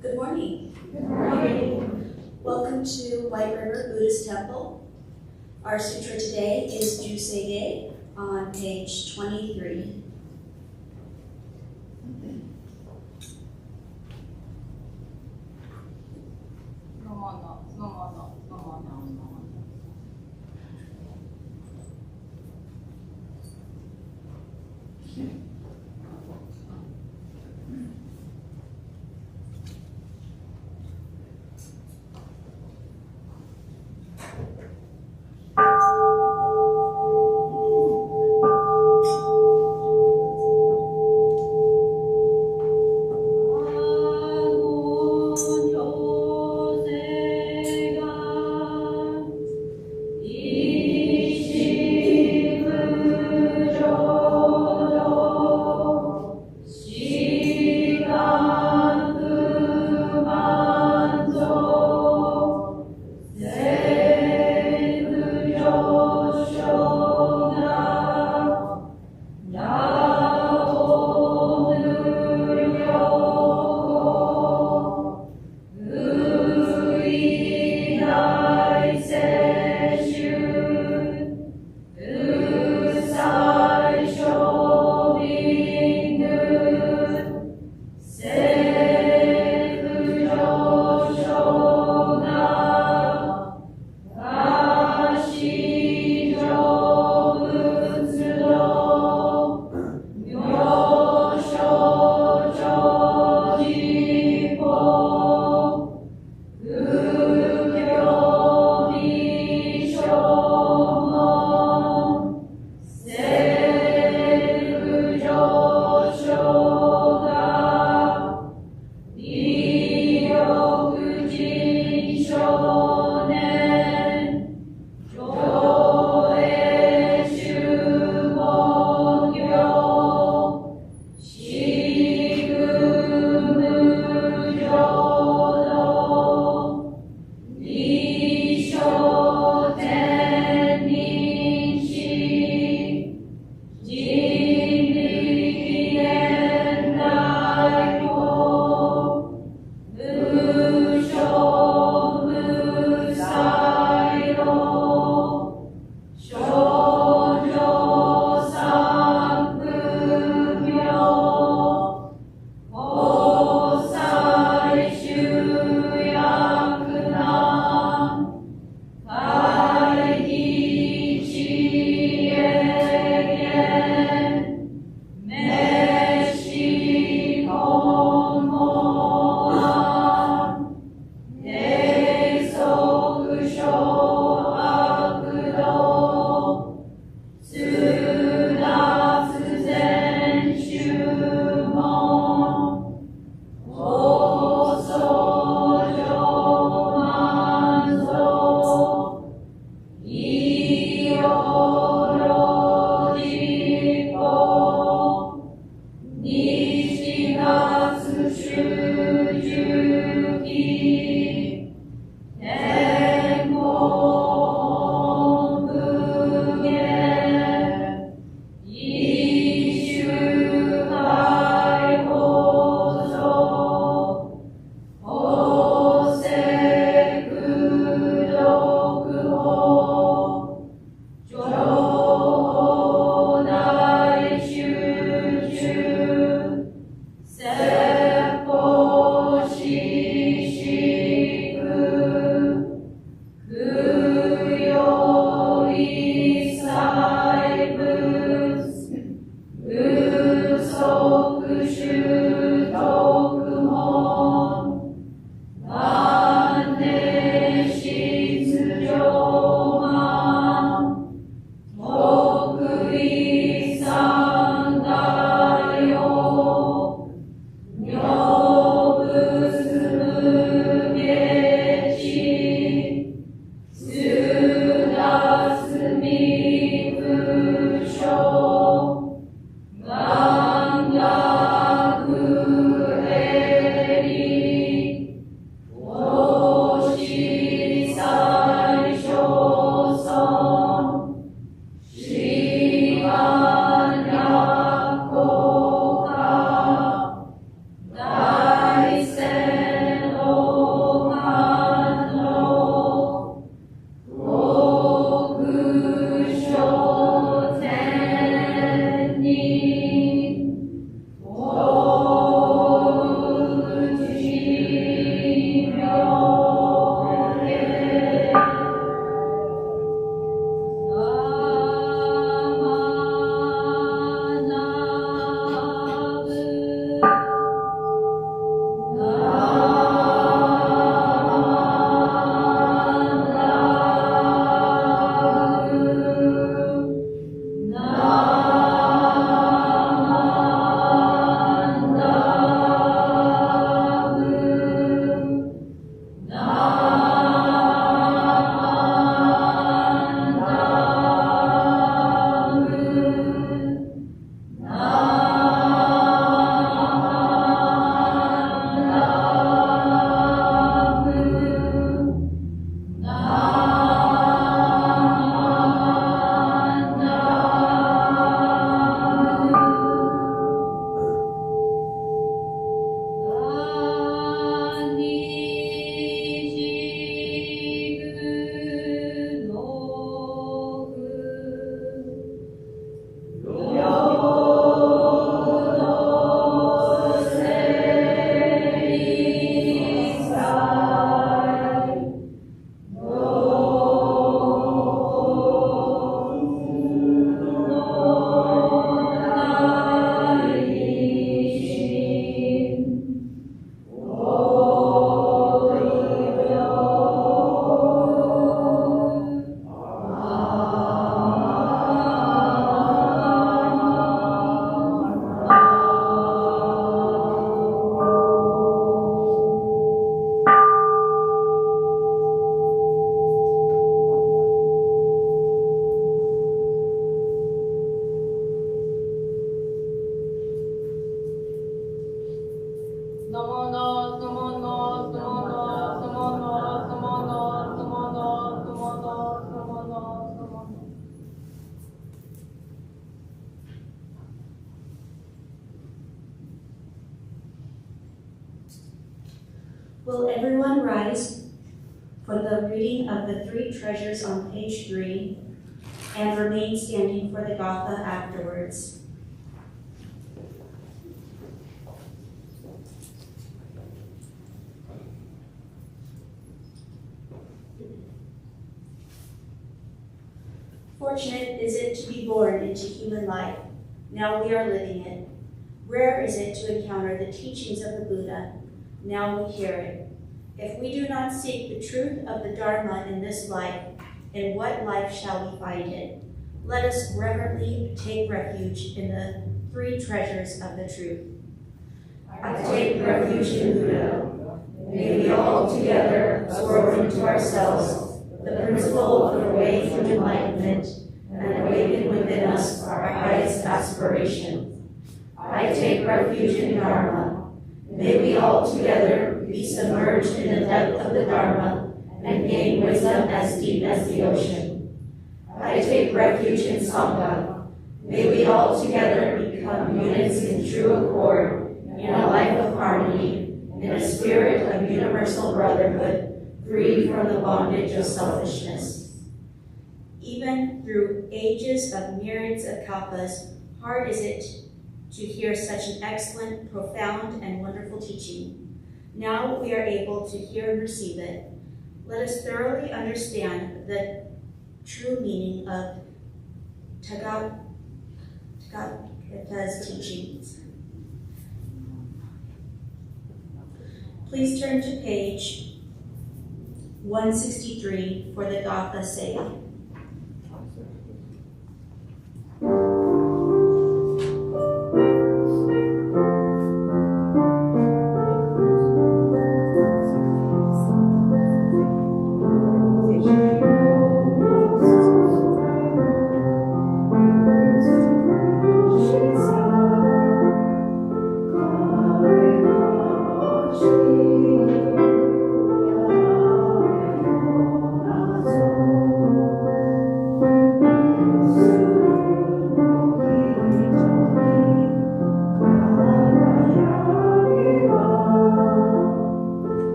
Good morning. Good morning. Welcome to White River Buddhist Temple. Our sutra today is Jusei on page 23. Will everyone rise for the reading of the three treasures on page 3 and remain standing for the Gatha afterwards? Fortunate is it to be born into human life. Now we are living it. Rare is it to encounter the teachings of the Buddha. Now we hear it. If we do not seek the truth of the Dharma in this life, in what life shall we find it? Let us reverently take refuge in the three treasures of the truth. I take refuge in Buddha. May we all together absorb into ourselves the principle of the way to enlightenment and awaken within us our highest aspiration. I take refuge in Dharma. May we all together be submerged in the depth of the Dharma and gain wisdom as deep as the ocean. I take refuge in Sangha. May we all together become units in true accord, in a life of harmony, in a spirit of universal brotherhood, free from the bondage of selfishness. Even through ages of myriads of kalpas, hard is it to hear such an excellent, profound, and wonderful teaching. Now we are able to hear and receive it. Let us thoroughly understand the true meaning of Tathagata's teachings. Please turn to page 163 for the Gatha sake.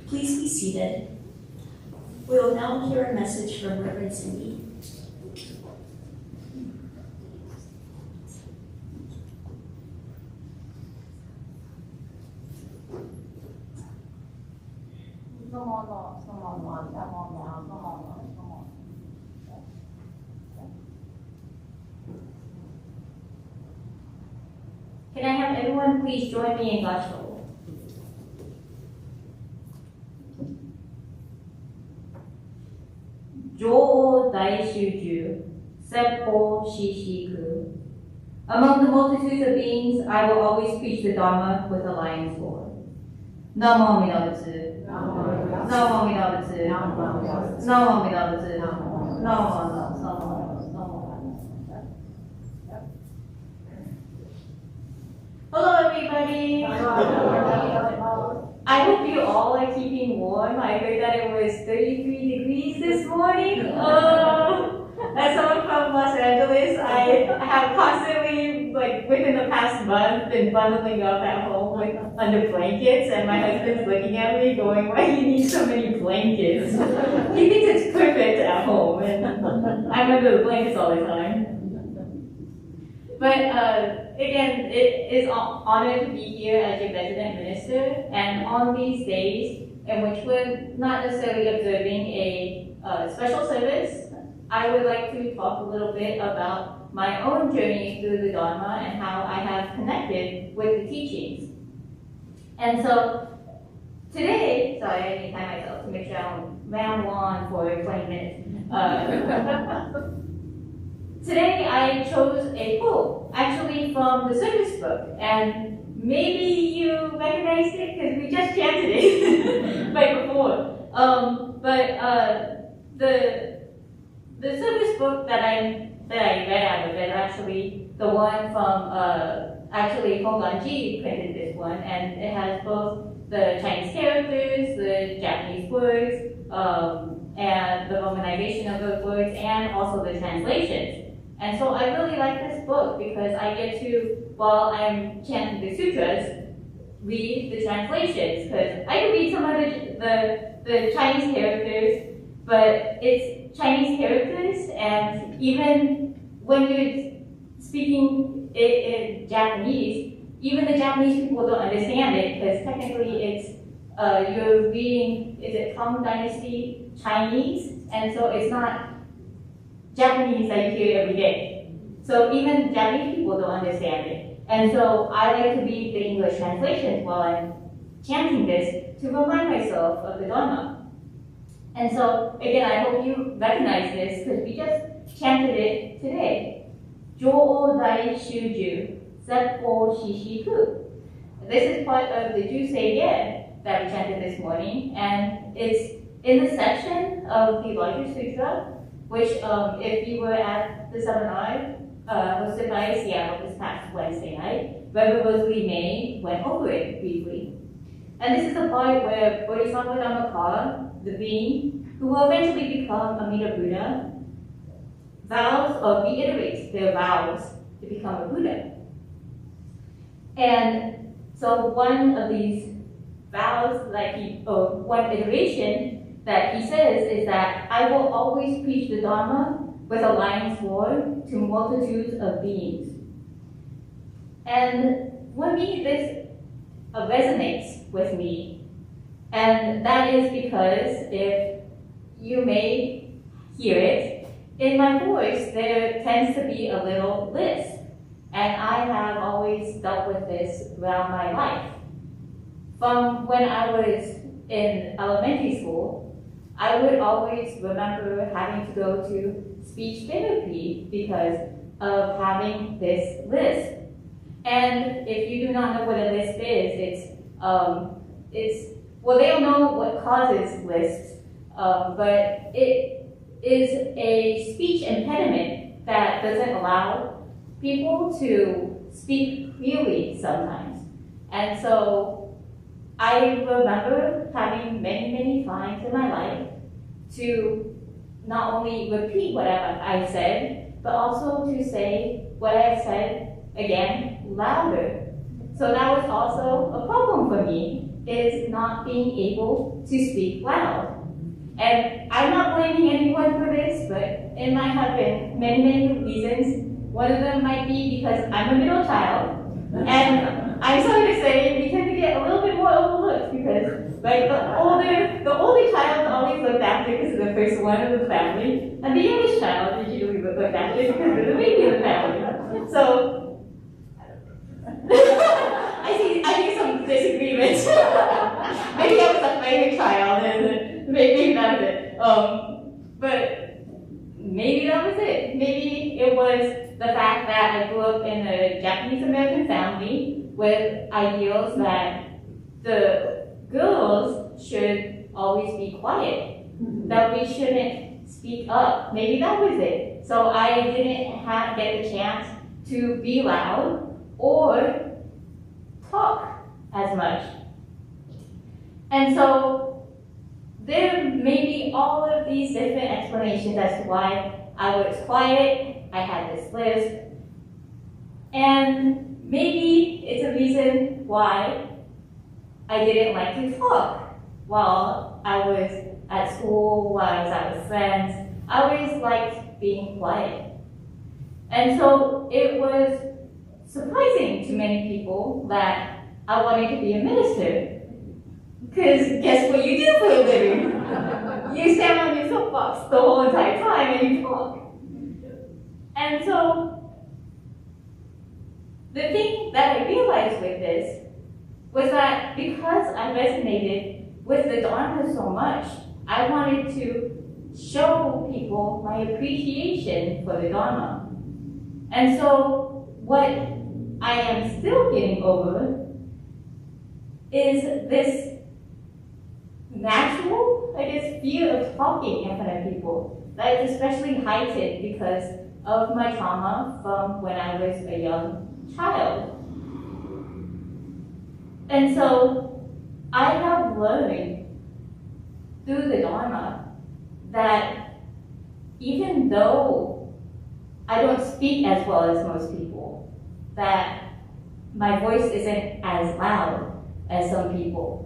Please be seated. We will now hear a message from Reverend Cindy. Come on, come on, come on, come on, come on. Can I have everyone please join me in gospel? Jo Daishuju, Seppo Shishiku. Among the multitudes of beings, I will always preach the Dharma with a lion's roar. Namo Amida Butsu. Namo Amida Butsu. Namo Amida Butsu. Namo. Hello everybody. I hope you all are keeping warm. I heard that it was 33 degrees this morning. As someone from Los Angeles, I have constantly, within the past month, been bundling up at home under blankets, and my husband's looking at me going, why do you need so many blankets? He thinks it's perfect at home, and I'm under the blankets all the time. But again, it is an honor to be here as your resident minister, and on these days in which we're not necessarily observing a special service, I would like to talk a little bit about my own journey through the Dharma and how I have connected with the teachings. And so today, sorry, I need to time myself to make sure I don't ramble on for 20 minutes. Today I chose a quote, actually from the service book, and maybe you recognized it because we just chanted it right before. The service book that I read out of it, actually the one from actually Hong Ganji printed this one, and it has both the Chinese characters, the Japanese words, and the romanization of those words, and also the translations. And so I really like this book because I get to, while I'm chanting the sutras, read the translations, because I can read some of the Chinese characters, but it's Chinese characters, and even when you're speaking in Japanese, even the Japanese people don't understand it, because technically it's, you're reading, is it Tang Dynasty Chinese? And so it's not Japanese that you hear every day. So even Japanese people don't understand it. And so I like to read the English translations while I'm chanting this to remind myself of the Dharma. And so, again, I hope you recognize this because we just chanted it today. Jo'o Dai Shuju, Seppo Shishiku. This is part of the Jusei Ye that we chanted this morning, and it's in the section of the larger sutra, which if you were at the seminar hosted by Seattle this past Wednesday night, Reverend Rosalie May went over it briefly. And this is the part where Bodhisattva Dhammakara, the being who will eventually become Amida Buddha, vows or reiterates their vows to become a Buddha. And so one of these vows, one iteration that he says is that I will always preach the Dharma with a lion's roar to multitudes of beings. And for me, this resonates with me. And that is because if you may hear it, in my voice there tends to be a little lisp. And I have always dealt with this throughout my life. From when I was in elementary school, I would always remember having to go to speech therapy because of having this lisp. And if you do not know what a lisp is, well, they don't know what causes lisps, but it is a speech impediment that doesn't allow people to speak freely sometimes. And so I remember having many, many times in my life to not only repeat what I said, but also to say what I said again louder. So that was also a problem for me, is not being able to speak loud. And I'm not blaming anyone for this, but it might have been many, many reasons. One of them might be because I'm a middle child, and I'm sorry to say, we tend to get a little bit more overlooked because the older child is always looked after because of the first one of the family, and the youngest child is usually looked after because of the baby of the family. So, I see some disagreements. Maybe I was a favorite child, and maybe that was it. But maybe that was it. Maybe it was the fact that I grew up in a Japanese American family with ideals that the girls should always be quiet, that we shouldn't speak up. Maybe that was it. So I didn't get the chance to be loud or talk as much. And so there may be all of these different explanations as to why I was quiet, I had this lisp, and maybe it's a reason why I didn't like to talk while I was at school, while I was out with friends. I always liked being quiet. And so it was surprising to many people that I wanted to be a minister. Because guess what you do for a living? You stand on your soapbox the whole entire time and you talk. And so, the thing that I realized with this was that because I resonated with the Dharma so much, I wanted to show people my appreciation for the Dharma. And so, what I am still getting over is this natural, fear of talking in front of people. That is especially heightened because of my trauma from when I was a young child. And so I have learned through the Dharma that even though I don't speak as well as most people, that my voice isn't as loud as some people,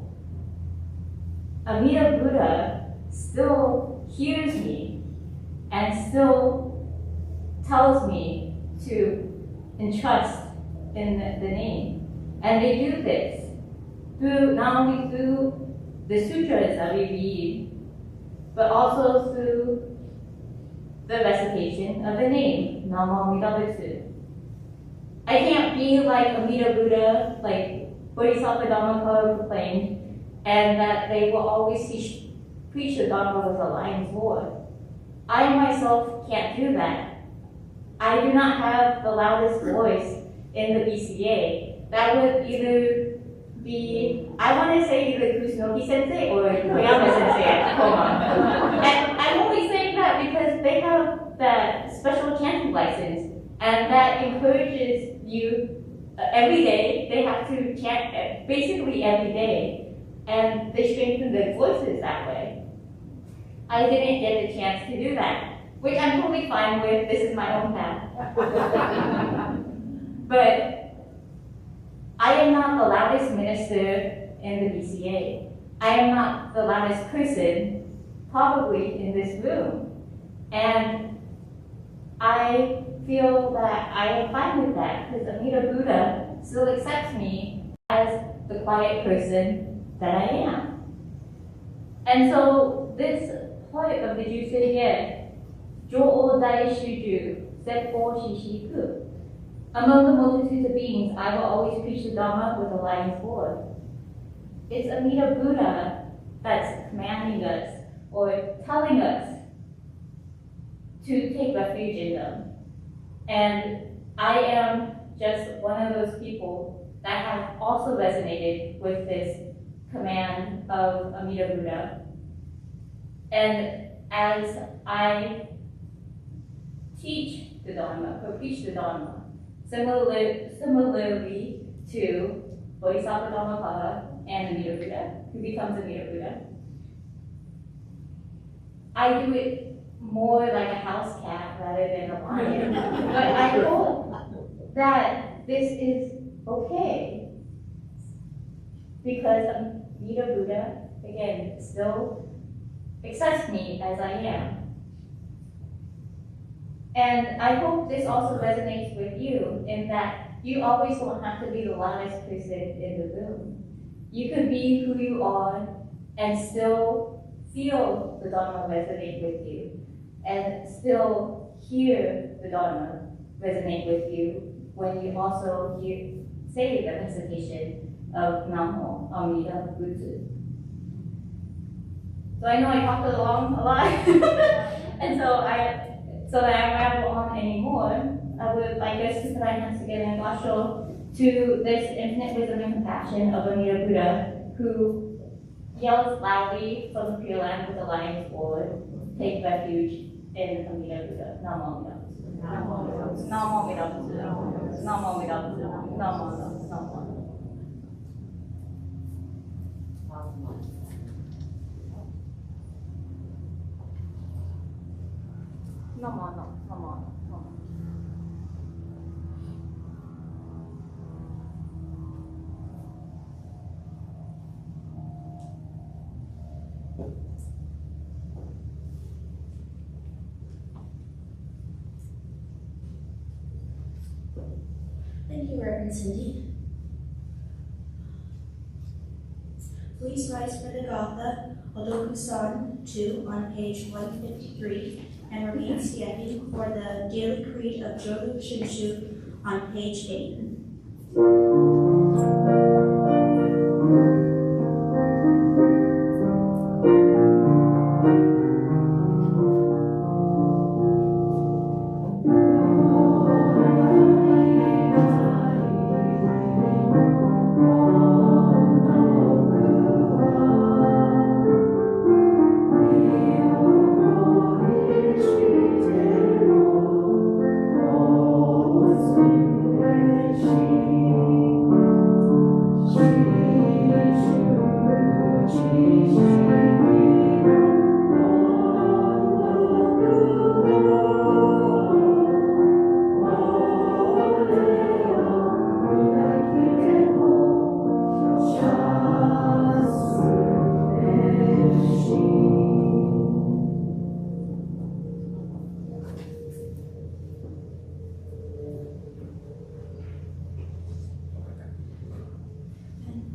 Amida Buddha still hears me and still tells me to entrust in the name. And they do this through not only through the sutras that we read, but also through the recitation of the name, Namo Amida Butsu. I can't be like Amida Buddha, like Bodhisattva Dhammapada proclaimed, and that they will always preach the Dharma with a lion's roar. I myself can't do that. I do not have the loudest voice in the BCA. That would either be, I want to say either Kusunoki Sensei or Koyama Sensei at Koma. And I'm only saying that because they have that special chanting license, and that encourages you every day. They have to chant basically every day, and they strengthen their voices that way. I didn't get the chance to do that, which I'm totally fine with. This is my own path. But I am not the loudest minister in the BCA. I am not the loudest person probably in this room. And I feel that I am fine with that because Amida Buddha still accepts me as the quiet person that I am. And so this part of the Jusei Jo'o Dai Shuju, Seppo Shishiku. Among the multitudes of beings, I will always preach the Dhamma with a lion's roar. It's Amida Buddha that's commanding us or telling us to take refuge in them. And I am just one of those people that have also resonated with this command of Amida Buddha. And as I teach the Dharma, or preach the Dharma, similarly to Bodhisattva Dhammapada and Amida Buddha, who becomes Amida Buddha, I do it more like a house cat rather than a lion. But I hope that this is okay, because Amida Buddha, again, still accepts me as I am. And I hope this also resonates with you in that you always don't have to be the loudest person in the room. You could be who you are and still feel the Dharma resonate with you and still hear the Dharma resonate with you when you also say the recitation of Namo Amida Butsu. So I know I talked along a lot, and so that I ramble on anymore, I would like us to put our hands together in Gosho to this infinite wisdom and compassion of Amida Buddha, who yells loudly from the Pure Land with the lion's roar, take refuge in Amida Buddha. Namo Amida Butsu. Namo Amida Butsu. Namo Amida Butsu. Namo Amida Butsu. No. Thank you, Reverend Cindy. Please rise for the Gatha. Odoku-san 2 on page 153 and remain standing for the Daily Creed of Jobu Shinshu on page 8.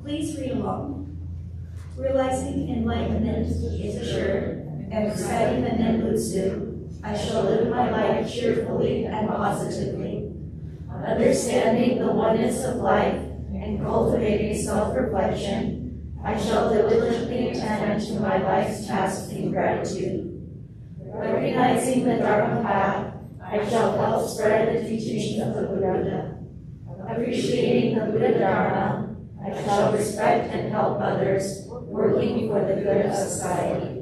Please read along. Realizing enlightenment is assured, and reciting the Nembutsu, I shall live my life cheerfully and positively. Understanding the oneness of life and cultivating self-reflection, I shall diligently attend to my life's tasks in gratitude. Recognizing the Dharma path, I shall help spread the teachings of the Buddha. Appreciating the Buddha Dharma, I shall respect and help others, working for the good of society.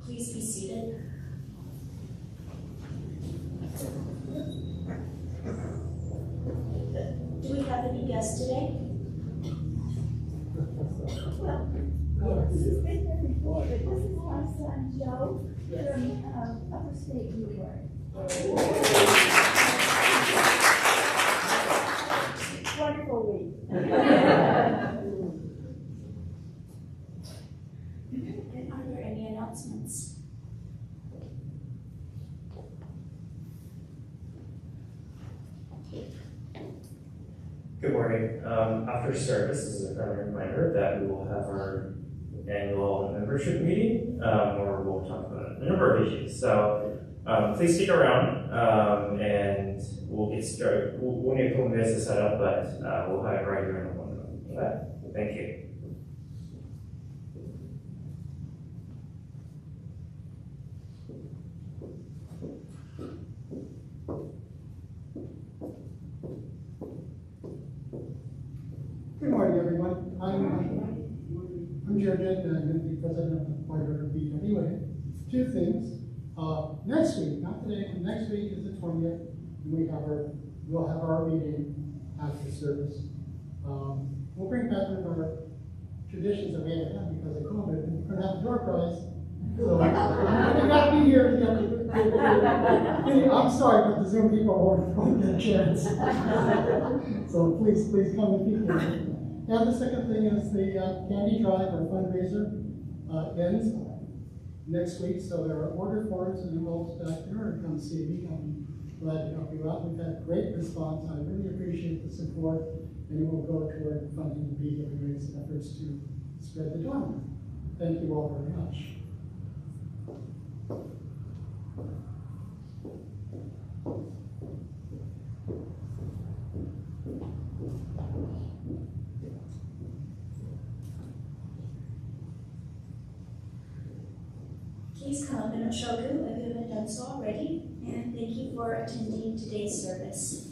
Please be seated. Do we have any guests today? Yes, he's been here before, but this is my son Joe from upstate New York. Wonderful week. And are there any announcements? Good morning. After service, this is a friendly reminder that we will have our annual membership meeting, where we'll talk about a number of issues. So please stick around, and we'll get started. We'll need a couple minutes to set up, but we'll have it right here in the window. Okay? Thank you. Good morning, everyone. I'm Jared Jett, and I'm going to be president of the White River BWA. Two things. Next week, not today, but next week is the 20th, and we'll have our meeting after service. We'll bring back one of our traditions that we haven't had because of COVID, and we're going to have a door prize. So we got to be here. I'm sorry, but the Zoom people won't get a chance. So please come if you can. And the second thing is the Candy Drive, our fundraiser, ends next week. So there are order forms and envelopes back there, and come see me. I'm glad to help you out. We've had great response. I really appreciate the support, and it will go toward funding the BWA's efforts to spread the Dharma. Thank you all very much. Please come up in Oshoku if you haven't done so already, and thank you for attending today's service.